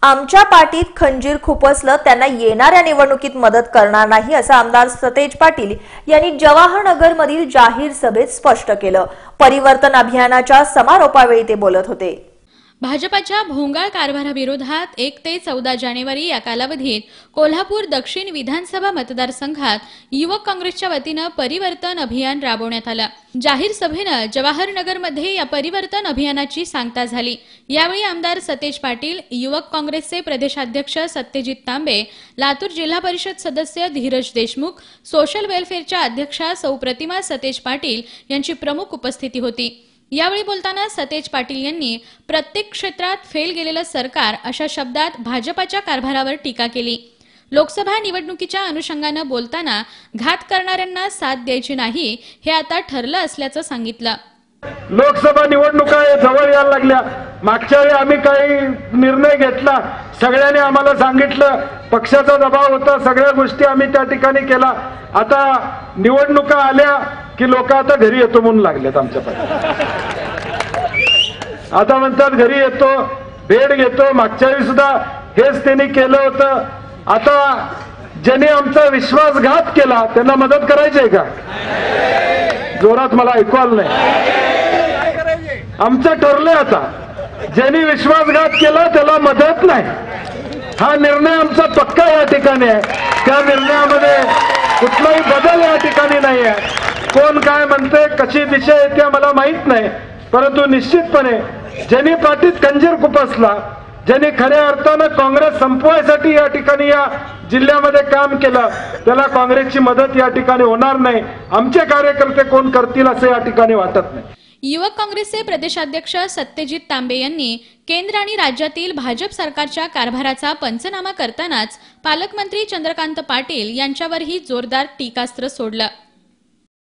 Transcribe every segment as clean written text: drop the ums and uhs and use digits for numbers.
आमच्या पाठीत खंजीर खुपसलं त्यांना येणाऱ्या निवडणुकीत मदत करणार नाही असं आमदार सतेज पाटील यांनी जवाहरनगरमधील जाहीर सभेत स्पष्ट केलं। परिवर्तन अभियानाच्या समारोपावेळी ते बोलत होते। भाजपाच्या भोंगाळ कारभाराविरोधात 1 ते 14 जानेवारी या कालावधीत कोल्हापूर दक्षिण विधानसभा मतदारसंघात युवक काँग्रेसच्या वतीने परिवर्तन अभियान राबवण्यात आलं। जाहीर सभेने जवाहरनगरमध्ये या परिवर्तन अभियानाची सांगता झाली। यावेळी आमदार सतेज पाटील, युवक काँग्रेसचे प्रदेशाध्यक्ष सत्यजित तांबे, लातूर जिल्हा परिषद सदस्य धीरज देशमुख, सोशल वेलफेअरच्या अध्यक्षा सौ प्रतिमा सतेज पाटील यांची प्रमुख उपस्थिती होती। यावेळी बोलताना सतेज पाटील यांनी प्रत्येक क्षेत्रात फेल गेलेलं सरकार अशा शब्दात भाजपाच्या कारभारावर टीका केली। लोकसभा निवडणुकीच्या अनुषंगाने बोलताना घात करणाऱ्यांना साथ द्यायची नाही हे आता ठरलं असल्याचं सांगितलं। लोकसभा निवडणुका जवळ यायला लागल्या। मागच्या वेळी आम्ही काही निर्णय घेतला, सगळ्यांनी आम्हाला सांगितलं, पक्षाचा दबाव होता, सगळ्या गोष्टी आम्ही त्या ठिकाणी केला। आता निवडणुका आल्या की लोक आता घरी येतो म्हणून लागलेत आमच्याकडे। आता म्हणतात घरी येतो, भेट घेतो। मागच्या वेळी सुद्धा हेच त्यांनी केलं होतं। आता ज्यांनी आमचा विश्वासघात केला त्यांना मदत करायची आहे का? जोरात मला ऐकू आलं नाही। आमचं ठरलंय आता, ज्यांनी विश्वासघात केला त्याला मदत नाही, हा निर्णय आमचा पक्का या ठिकाणी आहे। त्या निर्णयामध्ये कुठलाही बदल या ठिकाणी नाही आहे। कोण काय म्हणते, कशी दिशा येते मला माहित नाही, परंतु निश्चितपणे ज्यांनी पाठीत खंजीर खुपसला, ज्यांनी खऱ्या अर्थानं काँग्रेस संपवायसाठी या ठिकाणी या जिल्ह्यामध्ये काम केलं, त्याला काँग्रेसची मदत या ठिकाणी होणार नाही। आमचे कार्यकर्ते कोण करतील असं या ठिकाणी वाटत नाही। युवक काँग्रेसचे प्रदेशाध्यक्ष सत्यजित तांबे यांनी केंद्र आणि राज्यातील भाजप सरकारच्या कारभाराचा पंचनामा करतानाच पालकमंत्री चंद्रकांत पाटील यांच्यावरही जोरदार टीकास्त्र सोडलं।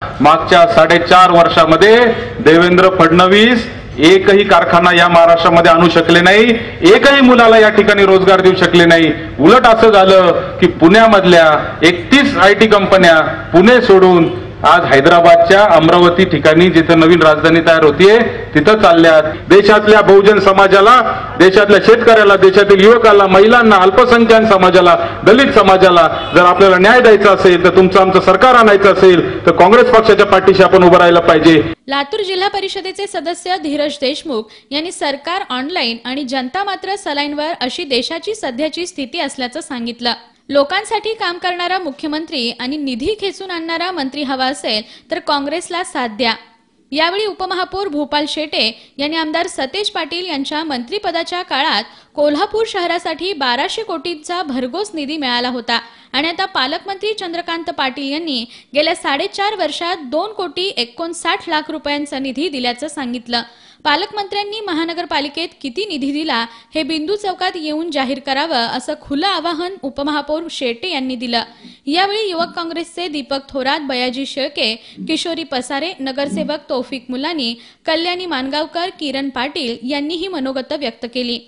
मागच्या 4.5 वर्षामध्ये देवेंद्र फडणवीस एकही कारखाना या महाराष्ट्रामध्ये आणू शकले नाही, एकही मुलाला या ठिकाणी रोजगार देऊ शकले नाही। उलट असं झालं की पुण्यामधल्या 31 IT कंपन्या पुणे सोडून आज हैदराबादच्या अमरावती ठिकाणी जिथे नवीन राजधानी तयार होतीये तिथं चालल्यात। देशातल्या बहुजन समाजाला, देशातल्या शेतकऱ्याला, देशातील युवकाला, महिलांना, अल्पसंख्याक समाजाला, दलित समाजाला जर आपल्याला न्याय द्यायचा असेल, तर तुमचं आमचं सरकार आणायचं असेल तर काँग्रेस पक्षाच्या पाठीशी आपण उभं राहायला पाहिजे। लातूर जिल्हा परिषदेचे सदस्य धीरज देशमुख यांनी सरकार ऑनलाईन आणि जनता मात्र सलाईनवर अशी देशाची सध्याची स्थिती असल्याचं सांगितलं। लोकांसाठी काम करणारा मुख्यमंत्री आणि निधी खेचून आणणारा मंत्री हवा असेल तर काँग्रेसला साथ द्या। यावेळी उपमहापौर भूपाल शेटे यांनी आमदार सतेज पाटील यांच्या मंत्रिपदाच्या काळात कोल्हापूर शहरासाठी 1200 कोटींचा भरघोस निधी मिळाला होता आणि आता पालकमंत्री चंद्रकांत पाटील यांनी गेल्या 4.5 वर्षात 2,59 लाख रुपयांचा निधी दिल्याचं सांगितलं। पालकमंत्र्यांनी महानगरपालिकेत किती निधी दिला हे बिंदू चौकात येऊन जाहीर करावं असं खुलं आवाहन उपमहापौर शेटे यांनी दिलं। यावेळी युवक काँग्रेसचे दीपक थोरात, बयाजी शेळके, किशोरी पसारे, नगरसेवक तौफिक मुलानी, कल्याणी मानगावकर, किरण पाटील यांनीही मनोगत व्यक्त केली।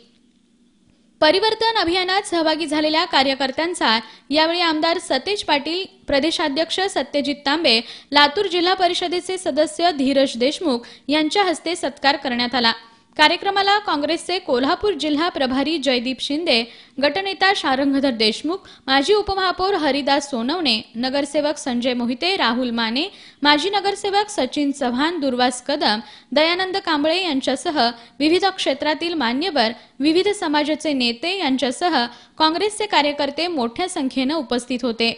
परिवर्तन अभियानात सहभागी झालेल्या कार्यकर्त्यांचा यावेळी आमदार सतेज पाटील, प्रदेशाध्यक्ष सत्यजित तांबे, लातूर जिल्हा परिषदेचे सदस्य धीरज देशमुख यांच्या हस्ते सत्कार करण्यात आला। कार्यक्रमाला काँग्रेसचे कोल्हापूर जिल्हा प्रभारी जयदीप शिंदे, गटनेता शारंगधर देशमुख, माजी उपमहापौर हरिदास सोनवणे, नगरसेवक संजय मोहिते, राहुल माने, माजी नगरसेवक सचिन चव्हाण, दुर्वास कदम, दयानंद कांबळे यांच्यासह विविध क्षेत्रातील मान्यवर, विविध समाजाचे नेते यांच्यासह काँग्रेसचे कार्यकर्ते मोठ्या संख्येने उपस्थित होते।